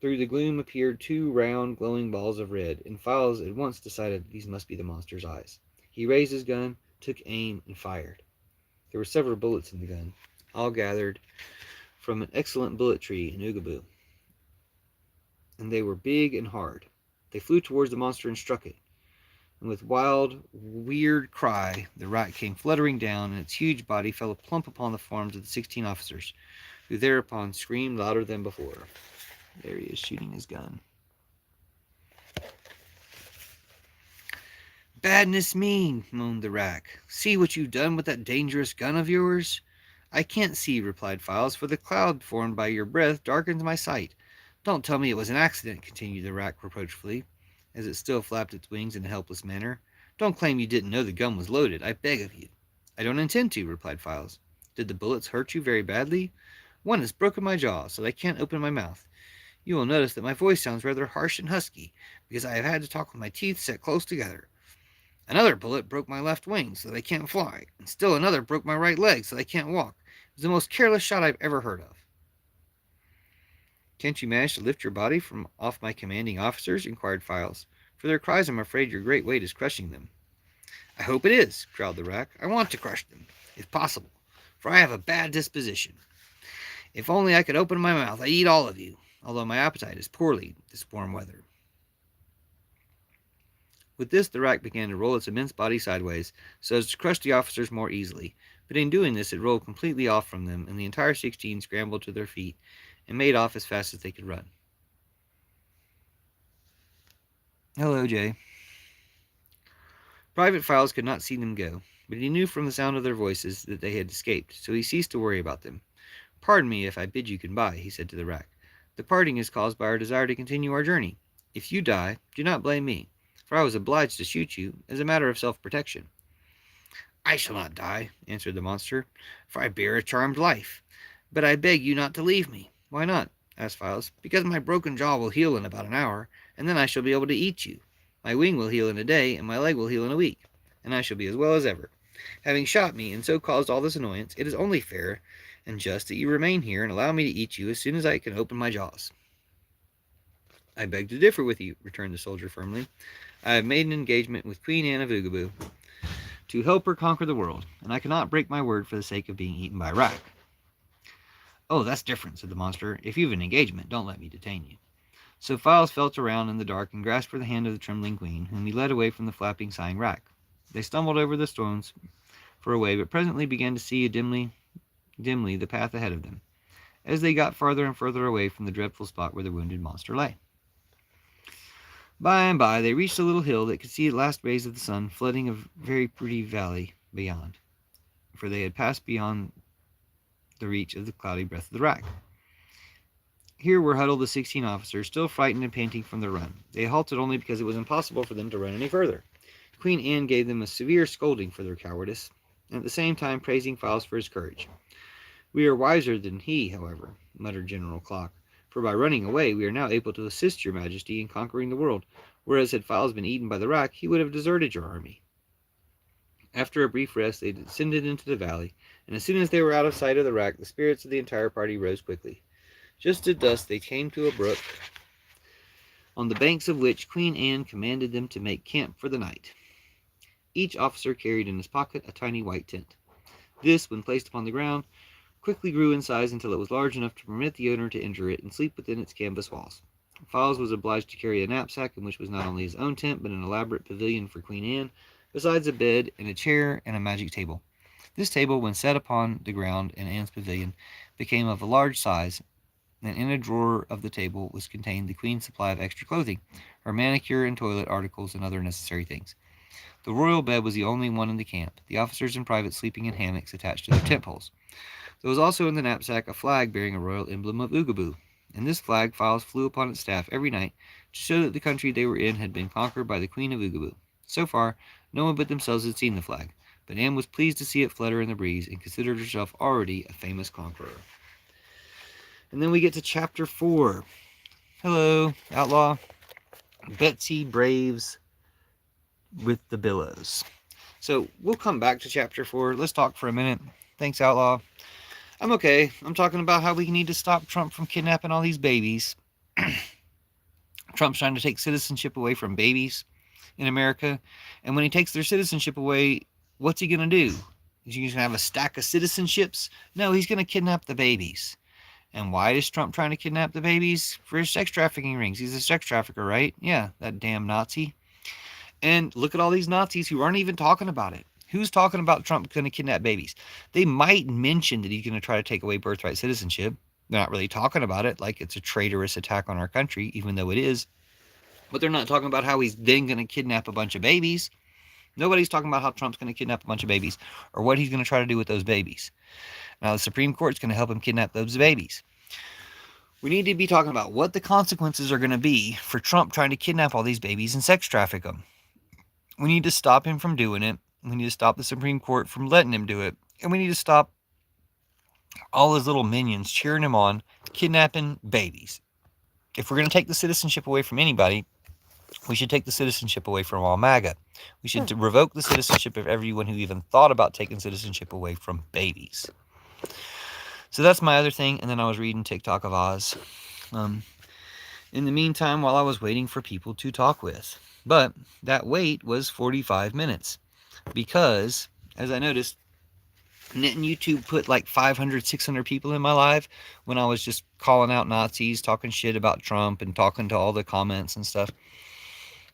S1: through the gloom appeared 2 round, glowing balls of red, and Files at once decided these must be the monster's eyes. He raised his gun, took aim, and fired. There were several bullets in the gun, all gathered from an excellent bullet tree in Oogaboo, and they were big and hard. They flew towards the monster and struck it, and with wild, weird cry, the rat came fluttering down, and its huge body fell plump upon the forms of the 16 officers, who thereupon screamed louder than before. There he is, shooting his gun. "Badness me," moaned the rack. "See what you've done with that dangerous gun of yours?" "I can't see," replied Files, "for the cloud formed by your breath darkens my sight." "Don't tell me it was an accident," continued the rack reproachfully, as it still flapped its wings in a helpless manner. "Don't claim you didn't know the gun was loaded, I beg of you." "I don't intend to," replied Files. "Did the bullets hurt you very badly?" "One has broken my jaw, so that I can't open my mouth. You will notice that my voice sounds rather harsh and husky, because I have had to talk with my teeth set close together. Another bullet broke my left wing, so that I can't fly, and still another broke my right leg, so that I can't walk. It was the most careless shot I've ever heard of." "Can't you manage to lift your body from off my commanding officers?" inquired Files. "For their cries I'm afraid your great weight is crushing them." "I hope it is," growled the rack. "I want to crush them, if possible,
S2: for I have a bad disposition. If only I could open my mouth, I'd eat all of you, although my appetite is poorly this warm weather." With this, the rat began to roll its immense body sideways, so as to crush the officers more easily. But in doing this, it rolled completely off from them, and the entire 16 scrambled to their feet and made off as fast as they could run. Hello, Jay. Private Files could not see them go, but he knew from the sound of their voices that they had escaped, so he ceased to worry about them. "Pardon me if I bid you good-bye," he said to the rat. "The parting is caused by our desire to continue our journey. If you die, do not blame me, for I was obliged to shoot you as a matter of self-protection." "I shall not die," answered the monster, "for I bear a charmed life. But I beg you not to leave me." "Why not?" asked Files. "Because my broken jaw will heal in about an hour, and then I shall be able to eat you. My wing will heal in a day, and my leg will heal in a week, and I shall be as well as ever. Having shot me and so caused all this annoyance, it is only fair and just that you remain here and allow me to eat you as soon as I can open my jaws." "I beg to differ with you," returned the soldier firmly. "I have made an engagement with Queen Anne of Oogaboo to help her conquer the world, and I cannot break my word for the sake of being eaten by a rat." "Oh, that's different," said the monster. "If you've an engagement, don't let me detain you." So Files felt around in the dark and grasped for the hand of the trembling queen, whom he led away from the flapping, sighing rat. They stumbled over the stones for a way, but presently began to see dimly the path ahead of them, as they got farther and farther away from the dreadful spot where the wounded monster lay. By and by they reached a little hill that could see the last rays of the sun flooding a very pretty valley beyond, for they had passed beyond the reach of the cloudy breath of the rat. Here were huddled the 16 officers, still frightened and panting from their run. They halted only because it was impossible for them to run any further. Queen Anne gave them a severe scolding for their cowardice, and at the same time praising Files for his courage. "We are wiser than he, however," muttered General Clock, "for by running away we are now able to assist your Majesty in conquering the world, whereas had Files been eaten by the rat, he would have deserted your army." After a brief rest they descended into the valley, and as soon as they were out of sight of the rat, the spirits of the entire party rose quickly. Just at dusk they came to a brook, on the banks of which Queen Anne commanded them to make camp for the night. Each officer carried in his pocket a tiny white tent. This, when placed upon the ground, quickly grew in size until it was large enough to permit the owner to enter it and sleep within its canvas walls. Files was obliged to carry a knapsack in which was not only his own tent but an elaborate pavilion for Queen Anne, besides a bed and a chair and a magic table. This table, when set upon the ground in Anne's pavilion, became of a large size, and in a drawer of the table was contained the Queen's supply of extra clothing, her manicure and toilet articles, and other necessary things. The royal bed was the only one in the camp, the officers and privates sleeping in hammocks attached to their tent poles. There was also in the knapsack a flag bearing a royal emblem of Oogaboo, and this flag Files flew upon its staff every night to show that the country they were in had been conquered by the Queen of Oogaboo. So far, no one but themselves had seen the flag, but Anne was pleased to see it flutter in the breeze and considered herself already a famous conqueror. And then we get to Chapter 4. Hello, Outlaw. Betsy braves with the billows. So we'll come back to Chapter 4. Let's talk for a minute. Thanks, Outlaw. I'm okay. I'm talking about how we need to stop Trump from kidnapping all these babies. Trump's trying to take citizenship away from babies in America. And when he takes their citizenship away, what's he going to do? Is he going to have a stack of citizenships? No, he's going to kidnap the babies. And why is Trump trying to kidnap the babies? For his sex trafficking rings. He's a sex trafficker, right? Yeah, that damn Nazi. And look at all these Nazis who aren't even talking about it. Who's talking about Trump going to kidnap babies? They might mention that he's going to try to take away birthright citizenship. They're not really talking about it like it's a traitorous attack on our country, even though it is. But they're not talking about how he's then going to kidnap a bunch of babies. Nobody's talking about how Trump's going to kidnap a bunch of babies or what he's going to try to do with those babies. Now, the Supreme Court's going to help him kidnap those babies. We need to be talking about what the consequences are going to be for Trump trying to kidnap all these babies and sex traffic them. We need to stop him from doing it. We need to stop the Supreme Court from letting him do it. And we need to stop all his little minions cheering him on, kidnapping babies. If we're going to take the citizenship away from anybody, we should take the citizenship away from all MAGA. We should revoke the citizenship of everyone who even thought about taking citizenship away from babies. So that's my other thing. And then I was reading TikTok of Oz. In the meantime, while I was waiting for people to talk with. But that wait was 45 minutes. Because, as I noticed,
S1: Net and YouTube put like 500, 600 people in my live when I was just calling out Nazis, talking shit about Trump, and talking to all the comments and stuff.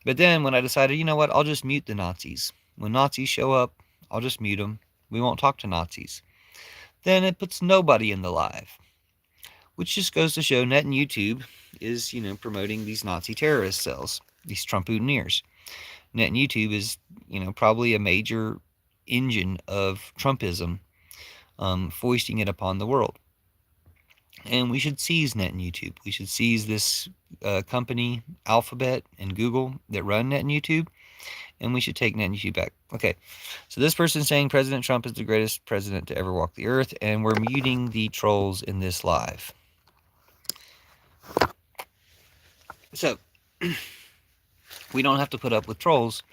S1: But then when I decided, you know what, I'll just mute the Nazis. When Nazis show up, I'll just mute them. We won't talk to Nazis. Then it puts nobody in the live, which just goes to show Net and YouTube is, promoting these Nazi terrorist cells, these Trump Trumpoutineers. Net and YouTube is, probably a major engine of Trumpism, foisting it upon the world. And we should seize Net and YouTube. We should seize this company, Alphabet and Google, that run Net and YouTube, and we should take Net and YouTube back. Okay, so this person's saying President Trump is the greatest president to ever walk the earth, and we're muting the trolls in this live. So, we don't have to put up with trolls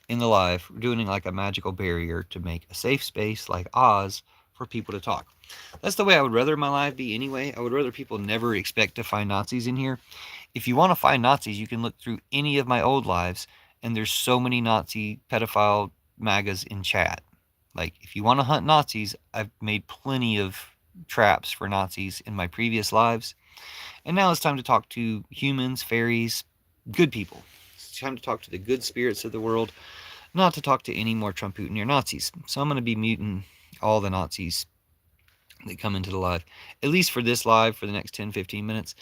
S1: in the live. We're doing like a magical barrier to make a safe space like Oz for people to talk. That's the way I would rather my live be anyway. I would rather people never expect to find Nazis in here. If you want to find Nazis, you can look through any of my old lives, and there's so many Nazi pedophile MAGAs in chat. Like, if you want to hunt Nazis, I've made plenty of traps for Nazis in my previous lives. And now it's time to talk to humans, fairies, good people. It's time to talk to the good spirits of the world, not to talk to any more Trumpoutineer Nazis. So I'm going to be muting all the Nazis that come into the live, at least for this live, for the next 10, 15 minutes.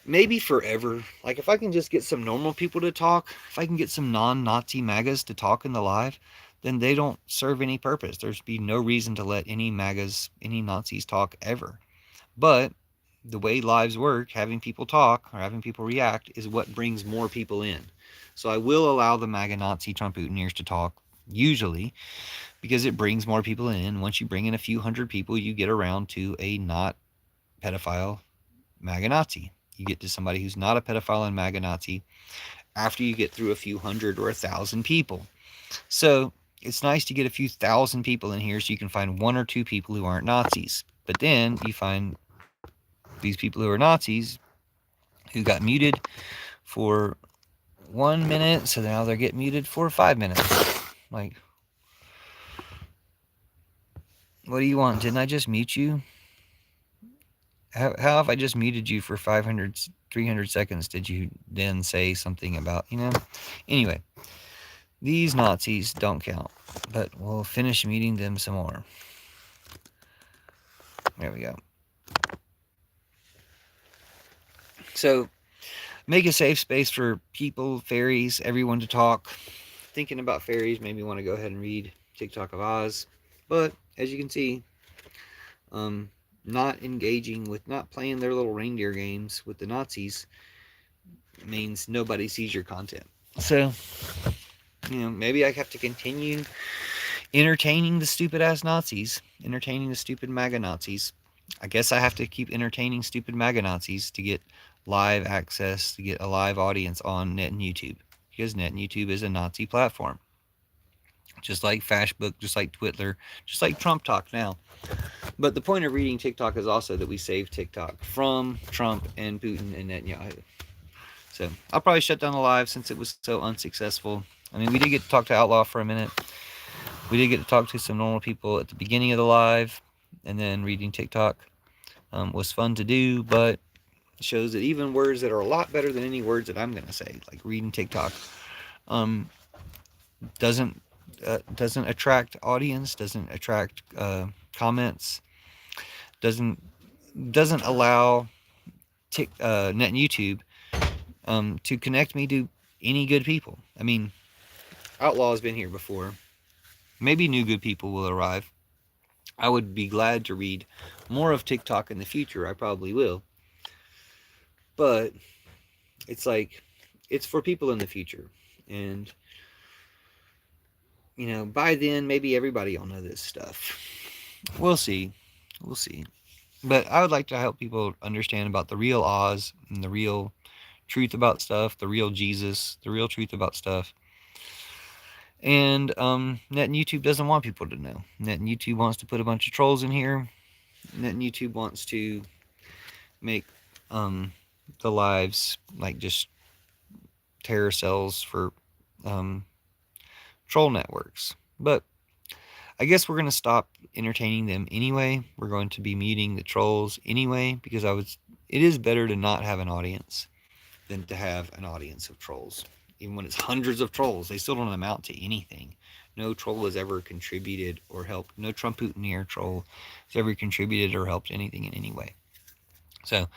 S1: Maybe forever. Like, if I can just get some normal people to talk, if I can get some non-Nazi MAGAs to talk in the live, then they don't serve any purpose. There's be no reason to let any MAGAs, any Nazis talk ever. But the way lives work, having people talk or having people react is what brings more people in. So I will allow the MAGA Nazi Trumpoutineers to talk, usually, because it brings more people in. Once you bring in a few hundred people, you get around to a not pedophile MAGA Nazi. You get to somebody who's not a pedophile and MAGA Nazi after you get through a few hundred or 1,000 people. So it's nice to get a few thousand people in here so you can find one or two people who aren't Nazis. But then you find these people who are Nazis who got muted for 1 minute, so now they're getting muted for 5 minutes. Like, what do you want? Didn't I just mute you? How if I just muted you for 500, 300 seconds, did you then say something about, Anyway, these Nazis don't count, but we'll finish muting them some more. There we go. So, make a safe space for people, fairies, everyone to talk. Thinking about fairies made me want to go ahead and read TikTok of Oz. But, as you can see, not engaging with, not playing their little reindeer games with the Nazis means nobody sees your content. So, maybe I have to continue entertaining the stupid ass Nazis, entertaining the stupid MAGA Nazis. I guess I have to keep entertaining stupid MAGA Nazis to get live access, to get a live audience on Net and YouTube, because Net and YouTube is a Nazi platform. Just like Facebook, just like Twitter, just like Trump Talk now. But the point of reading TikTok is also that we save TikTok from Trump and Putin and Netanyahu. So I'll probably shut down the live since it was so unsuccessful. I mean, we did get to talk to Outlaw for a minute. We did get to talk to some normal people at the beginning of the live, and then reading TikTok was fun to do, but shows that even words that are a lot better than any words that I'm going to say, like reading TikTok, doesn't attract audience, doesn't attract comments, doesn't allow Net and YouTube to connect me to any good people. I mean, Outlaw has been here before. Maybe new good people will arrive. I would be glad to read more of TikTok in the future. I probably will. But it's like, it's for people in the future. And, by then, maybe everybody will know this stuff. We'll see. We'll see. But I would like to help people understand about the real Oz and the real truth about stuff, the real Jesus, the real truth about stuff. And Net and YouTube doesn't want people to know. Net and YouTube wants to put a bunch of trolls in here. Net and YouTube wants to make the lives like just terror cells for troll networks. But
S2: I guess we're going to stop entertaining them anyway. We're going to be muting the trolls anyway because it is better to not have an audience than to have an audience of trolls. Even when it's hundreds of trolls, they still don't amount to anything. No troll has ever contributed or helped. No Trump Putinir troll has ever contributed or helped anything in any way. So,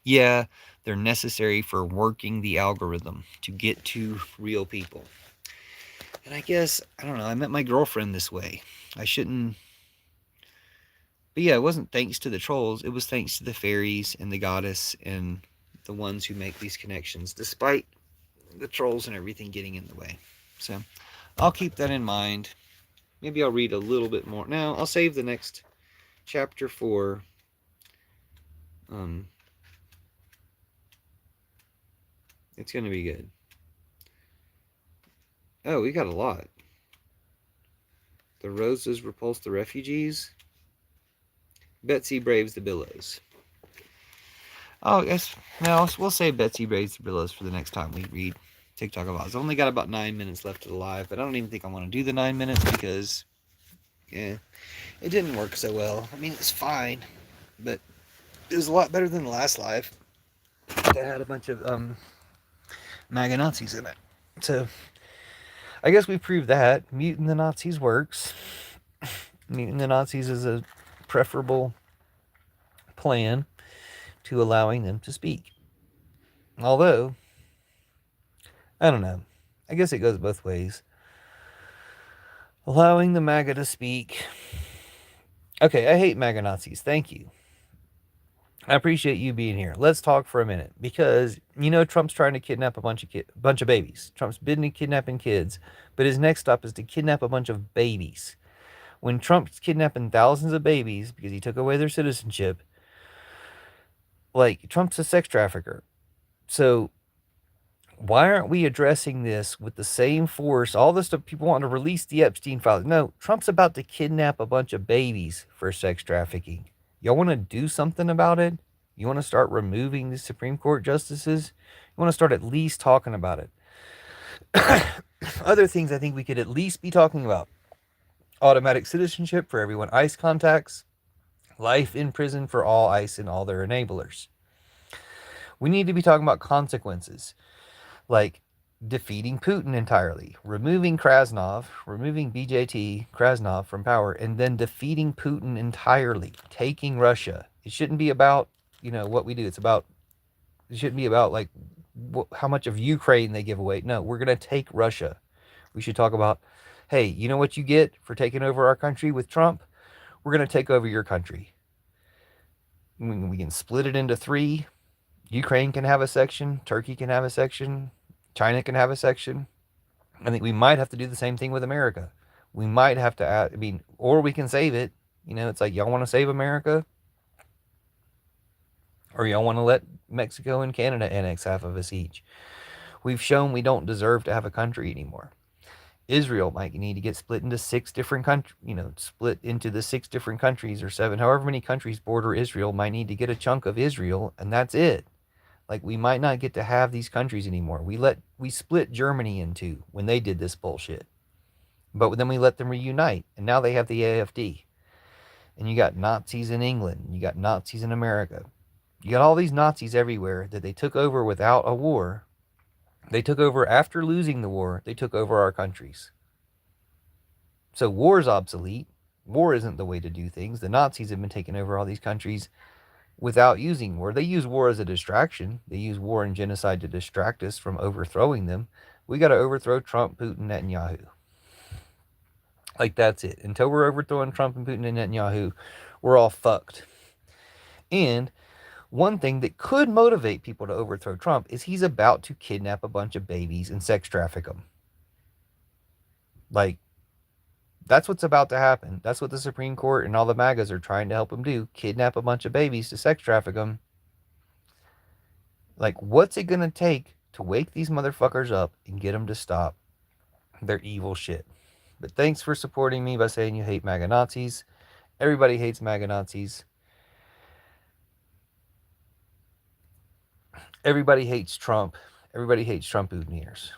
S2: yeah, they're necessary for working the algorithm to get to real people. And I guess, I don't know, I met my girlfriend this way. I shouldn't. But yeah, it wasn't thanks to the trolls, it was thanks to the fairies and the goddess and the ones who make these connections, despite the trolls and everything getting in the way. So I'll keep that in mind. Maybe I'll read a little bit more. Now, I'll save the next chapter for. Um, it's going to be good. Oh, we got a lot. The roses repulse the refugees. Betsy braves the billows. Oh, yes. No, we'll save Betsy braves the billows for the next time we read TikTok of Oz. I've only got about 9 minutes left of the live, but I don't even think I want to do the 9 minutes because, yeah, it didn't work so well. I mean, it's fine, but it was a lot better than the last live that had a bunch of MAGA Nazis in it. So I guess we proved that muting the Nazis works. Muting the Nazis is a preferable plan to allowing them to speak. Although, I don't know. I guess it goes both ways. Allowing the MAGA to speak. Okay, I hate MAGA Nazis. Thank you. I appreciate you being here. Let's talk for a minute because Trump's trying to kidnap a bunch of babies. Trump's been kidnapping kids, but his next stop is to kidnap a bunch of babies. When Trump's kidnapping thousands of babies because he took away their citizenship, like Trump's a sex trafficker. So why aren't we addressing this with the same force? All this stuff, people want to release the Epstein files. No, Trump's about to kidnap a bunch of babies for sex trafficking. Y'all want to do something about it? You want to start removing the Supreme Court justices? You want to start at least talking about it? Other things I think we could at least be talking about: automatic citizenship for everyone ICE contacts, life in prison for all ICE and all their enablers. We need to be talking about consequences, like defeating Putin entirely, removing Krasnov, removing BJT, Krasnov from power, and then defeating Putin entirely, taking Russia. It shouldn't be about, what we do. It shouldn't be about like how much of Ukraine they give away. No, we're going to take Russia. We should talk about, hey, you know what you get for taking over our country with Trump? We're going to take over your country. We can split it into three. Ukraine can have a section, Turkey can have a section, China can have a section. I think we might have to do the same thing with America. We might have to add, or we can save it. It's like, y'all want to save America? Or y'all want to let Mexico and Canada annex half of us each? We've shown we don't deserve to have a country anymore. Israel might need to get split into 6 different countries, split into the 6 different countries or 7, however many countries border Israel, might need to get a chunk of Israel, and that's it. Like, we might not get to have these countries anymore. We split Germany in two when they did this bullshit. But then we let them reunite, and now they have the AFD. And you got Nazis in England, you got Nazis in America. You got all these Nazis everywhere that they took over without a war. They took over after losing the war. They took over our countries. So war's obsolete. War isn't the way to do things. The Nazis have been taking over all these countries without using war. They use war as a distraction. They use war and genocide to distract us from overthrowing them. We got to overthrow Trump, Putin, Netanyahu. Like, that's it. Until we're overthrowing Trump and Putin and Netanyahu, we're all fucked. And one thing that could motivate people to overthrow Trump is he's about to kidnap a bunch of babies and sex traffic them. Like, that's what's about to happen. That's what the Supreme Court and all the MAGAs are trying to help him do: kidnap a bunch of babies to sex traffic them. Like, what's it going to take to wake these motherfuckers up and get them to stop their evil shit? But thanks for supporting me by saying you hate MAGA Nazis. Everybody hates MAGA Nazis. Everybody hates Trump. Everybody hates Trump Trump-oodneers.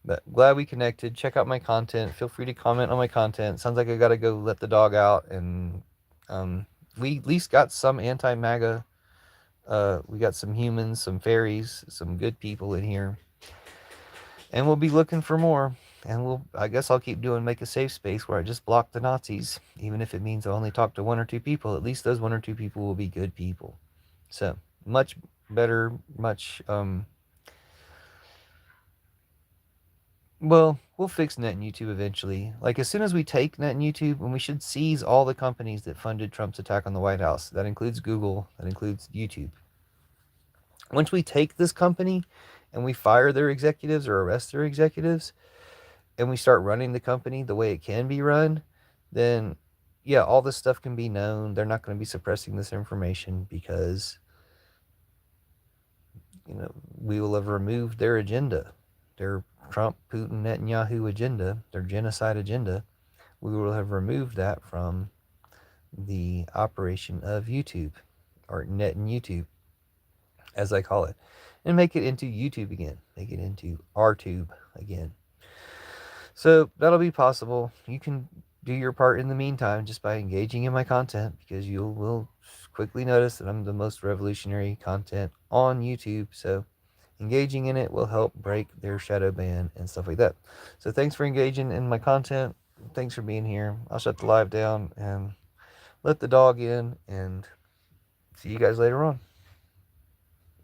S2: But glad we connected. Check out my content. Feel free to comment on my content. Sounds like I gotta go let the dog out, and um, we at least got some anti-MAGA. We got some humans, some fairies, some good people in here, and we'll be looking for more. And I guess I'll keep doing make a safe space where I just block the Nazis, even if it means I only talk to one or two people. At least those one or two people will be good people. So much better, much Well, we'll fix Net and YouTube eventually. Like, as soon as we take Net and YouTube, and we should seize all the companies that funded Trump's attack on the White House. That includes Google, that includes YouTube. Once we take this company and we fire their executives or arrest their executives, and we start running the company the way it can be run, then yeah, all this stuff can be known. They're not going to be suppressing this information because, we will have removed their agenda, their Trump, Putin, Netanyahu agenda, their genocide agenda. We will have removed that from the operation of YouTube, or Net and YouTube, as I call it, and make it into YouTube again, make it into RTube again. So that'll be possible. You can do your part in the meantime just by engaging in my content, because you will quickly notice that I'm the most revolutionary content on YouTube. So engaging in it will help break their shadow ban and stuff like that. So thanks for engaging in my content. Thanks for being here. I'll shut the live down and let the dog in, and see you guys later on.